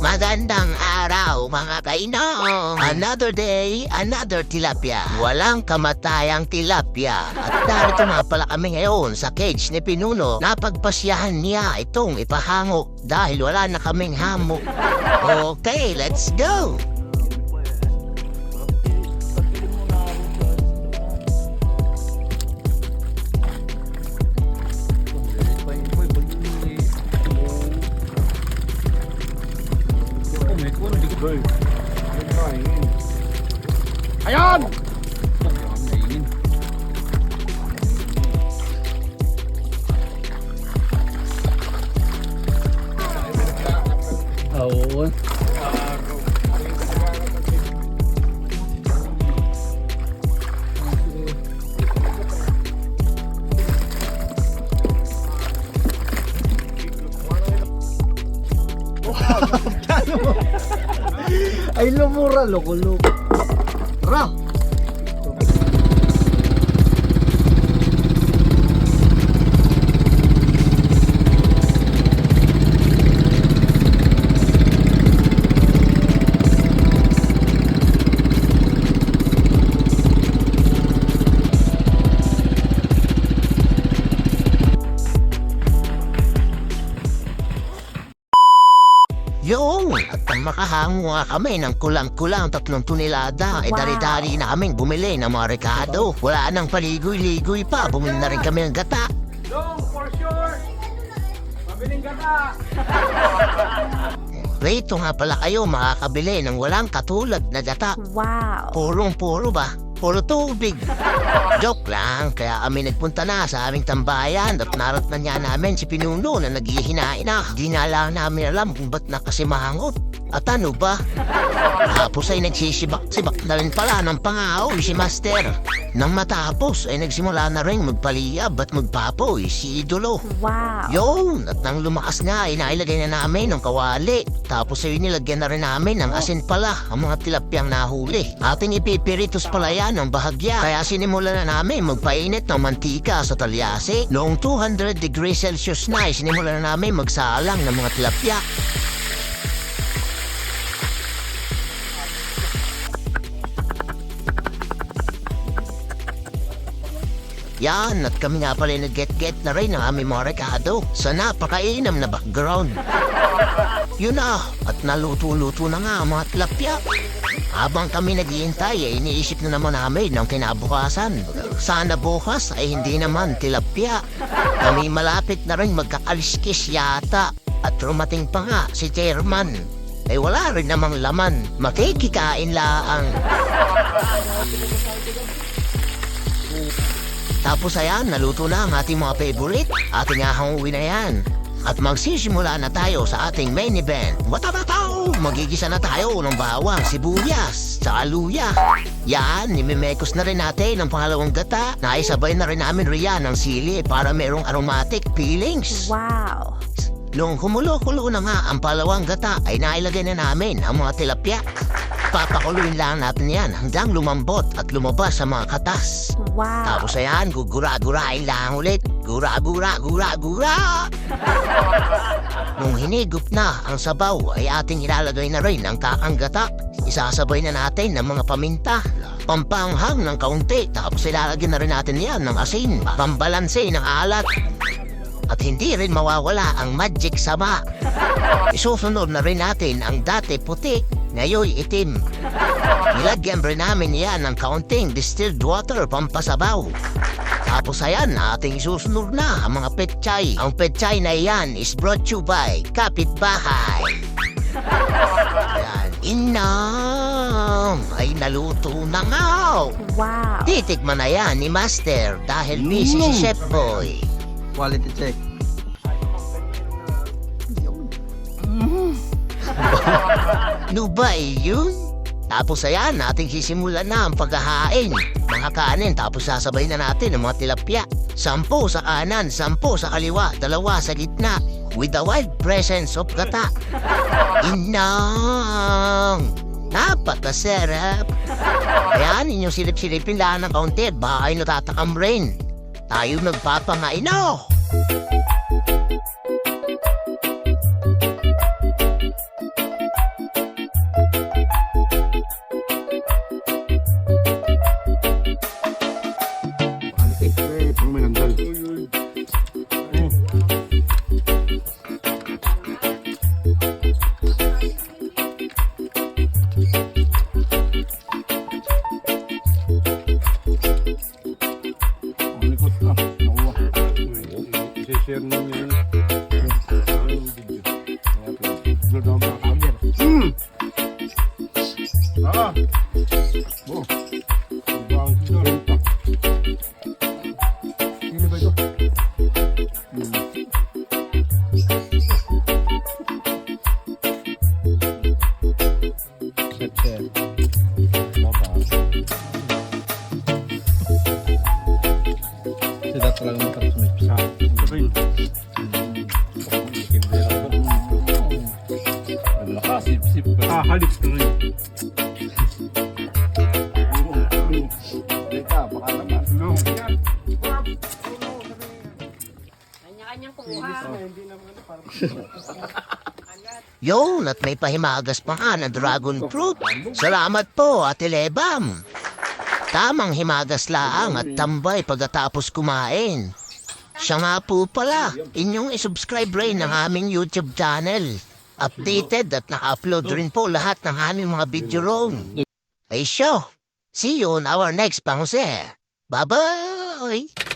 Magandang araw mga kainong! Another day, another tilapia. Walang kamatayang tilapia. At narito nga pala kami ngayon sa cage ni Pinuno. Napagpasyahan niya itong ipahango dahil wala na kaming hamok. Okay, let's go! Ayan! Oo. Ay lumura, loko-loko. Tara! Yung! At ang makahango nga kami ng kulang-kulang 3 tonelada, dari-dari na kaming bumili ng mga rekado. Wala nang paligoy-ligoy pa, bumili na rin kami ng gata. Long, for sure! Mabiling gata! Rito nga pala kayo makakabili ng walang katulad na gata. Wow! Purong-puro ba? Puro tubig. Joke lang, kaya kami nagpunta na sa aming tambayan at naratnan niya namin si Pinuno na naghihinain na. Di na lang namin alam kung ba't nakasimangot. At ano ba? Tapos ay nagsisibak-sibak na rin pala ng pangaoy si Master. Nang matapos ay nagsimula na rin magpaliyab at magpapoy si Idolo. Wow! Yun! At nang lumakas nga ay nailagay na namin ng kawali. Tapos ay nilagyan na rin namin ng asin pala ang mga tilapyang nahuli. Ating ipipiritos pala yan ng bahagya. Kaya sinimulan na namin magpainit ng mantika sa talyase. Noong 200 degrees Celsius na ay sinimulan na namin magsalang ng mga tilapya. Yan, at kami nga pala nag-get-get na rin ng aming mga rekado sa napakainam na background. Yun na, at naluto-luto na nga ang mga tilapia. Habang kami naghihintay ay iniisip na naman namin ng kinabukasan. Sana bukas ay hindi naman tilapia. Kami malapit na rin magkakaliskis yata. At rumating pa nga si Chairman. Ay wala rin namang laman, makikikain laang. Tapos ayan, naluto na ang ating mga favorite. Ating ahanguin na yan. At magsisimula na tayo sa ating main event. Watabataw! Magigisa na tayo ng bawang, sibuyas, tsaka luya. Yan, nimimekos na rin natin ang pangalawang gata. Naisabay na rin namin riyan ng sili para merong aromatic feelings. Wow! Nung kumulo-kulo na nga ang palawang gata ay nailagay na namin ang mga tilapia. Papakuluin lang natin yan hanggang lumambot at lumabas sa mga katas. Wow! Tapos ayan, gugura-gurain lang ulit. Gura-gura-gura-gura! Nung hinigop na ang sabaw ay ating ilalagay na rin ang kakang gata. Isasabay na natin ng mga paminta. Pampanghang ng kaunti. Tapos ilalagyan na rin natin yan ng asin. Pambalanse ng alat. At hindi rin mawawala ang magic sama. Isusunod na rin natin ang dati puti, ngayon itim. Nilagyan rin namin yan ng kaunting distilled water pampasabaw. Tapos ayan, ating isusunod na ang mga petchay. Ang petchay na yan is brought to you by Kapitbahay. Ayan, inang ay naluto na nga. Wow! Titikman na yan ni Master dahil busy si Chef Boy. Quality check. No ba yun? Tapos ayan, nating sisimulan na ang paghahain. Mga kanin, tapos sasabay na natin ang mga tilapia. 10 sa kanan, 10 sa kaliwa, 2 sa gitna. With the wild presence of gata. Inang! Napakasarap! Ayan, inyong silip-silipin lang ng kaunti at baka ay natatakam rin. Tayo nagpapangain na! Halik ka rin. Dito, baka naman. No. Kanya-kanyang kumuha. Yun, at may pahimagas pa nga na dragon fruit. Salamat po, Ate Lebam. Tamang himagas laang at tambay pagkatapos kumain. Siya nga po pala, inyong isubscribe rin ng aming YouTube channel. Updated at naka-upload rin po lahat ng aming mga video roon. Ay siyo, see you on our next pangse. Bye-bye!